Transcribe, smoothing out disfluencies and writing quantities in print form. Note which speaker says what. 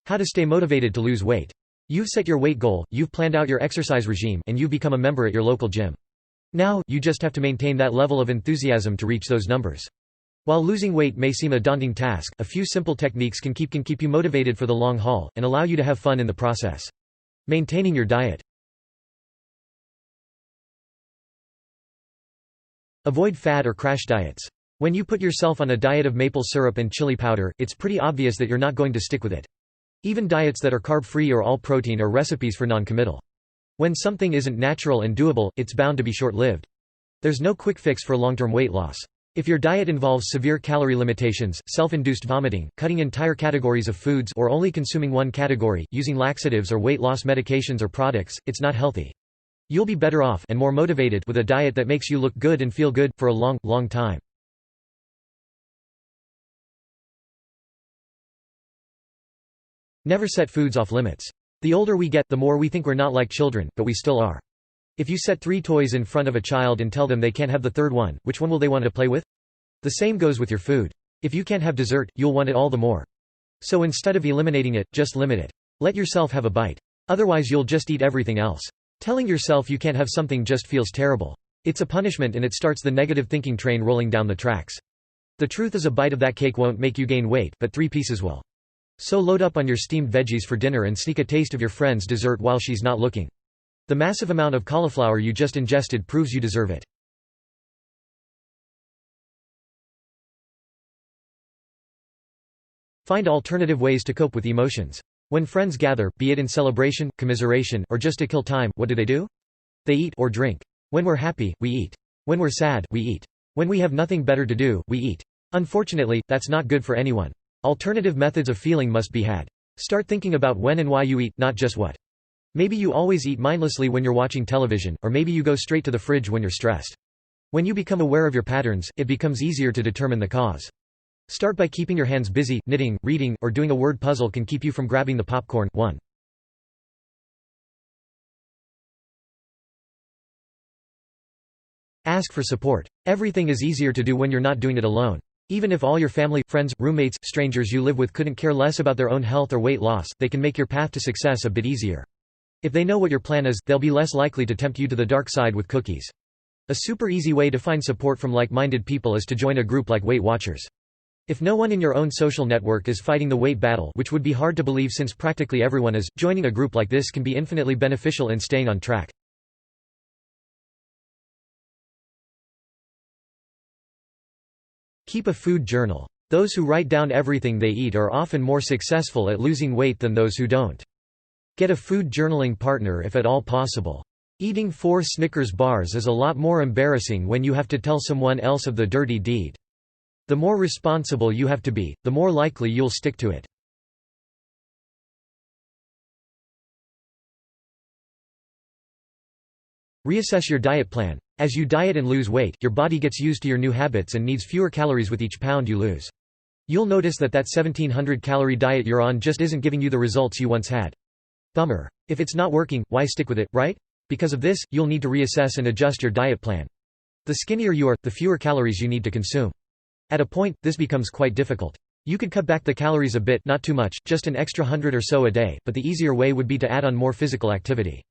Speaker 1: How to stay motivated to lose weight. You've set your weight goal, you've planned out your exercise regime, and you've become a member at your local gym. Now, you just have to maintain that level of enthusiasm to reach those numbers. While losing weight may seem a daunting task, a few simple techniques can keep you motivated for the long haul, and allow you to have fun in the process. Maintaining your diet. Avoid fad or crash diets. When you put yourself on a diet of maple syrup and chili powder, it's pretty obvious that you're not going to stick with it. Even diets that are carb-free or all-protein are recipes for non-committal. When something isn't natural and doable, it's bound to be short-lived. There's no quick fix for long-term weight loss. If your diet involves severe calorie limitations, self-induced vomiting, cutting entire categories of foods or only consuming one category, using laxatives or weight loss medications or products, it's not healthy. You'll be better off and more motivated with a diet that makes you look good and feel good for a long, long time. Never set foods off limits. The older we get, the more we think we're not like children, but we still are. If you set 3 toys in front of a child and tell them they can't have the third one, which one will they want to play with? The same goes with your food. If you can't have dessert, you'll want it all the more. So instead of eliminating it, just limit it. Let yourself have a bite. Otherwise you'll just eat everything else. Telling yourself you can't have something just feels terrible. It's a punishment and it starts the negative thinking train rolling down the tracks. The truth is, a bite of that cake won't make you gain weight, but 3 pieces will. So load up on your steamed veggies for dinner and sneak a taste of your friend's dessert while she's not looking. The massive amount of cauliflower you just ingested proves you deserve it. Find alternative ways to cope with emotions. When friends gather, be it in celebration, commiseration, or just to kill time, what do? They eat or drink. When we're happy, we eat. When we're sad, we eat. When we have nothing better to do, we eat. Unfortunately, that's not good for anyone. Alternative methods of feeling must be had. Start thinking about when and why you eat, not just what. Maybe you always eat mindlessly when you're watching television, or maybe you go straight to the fridge when you're stressed. When you become aware of your patterns, it becomes easier to determine the cause. Start by keeping your hands busy. Knitting, reading, or doing a word puzzle can keep you from grabbing the popcorn. 1. Ask for support. Everything is easier to do when you're not doing it alone. Even if all your family, friends, roommates, strangers you live with couldn't care less about their own health or weight loss, they can make your path to success a bit easier. If they know what your plan is, they'll be less likely to tempt you to the dark side with cookies. A super easy way to find support from like-minded people is to join a group like Weight Watchers. If no one in your own social network is fighting the weight battle, which would be hard to believe since practically everyone is, joining a group like this can be infinitely beneficial in staying on track. Keep a food journal. Those who write down everything they eat are often more successful at losing weight than those who don't. Get a food journaling partner if at all possible. Eating 4 Snickers bars is a lot more embarrassing when you have to tell someone else of the dirty deed. The more responsible you have to be, the more likely you'll stick to it. Reassess your diet plan. As you diet and lose weight, your body gets used to your new habits and needs fewer calories with each pound you lose. You'll notice that 1700-calorie diet you're on just isn't giving you the results you once had. Bummer. If it's not working, why stick with it, right? Because of this, you'll need to reassess and adjust your diet plan. The skinnier you are, the fewer calories you need to consume. At a point, this becomes quite difficult. You could cut back the calories a bit, not too much, just an extra 100 or so a day, but the easier way would be to add on more physical activity.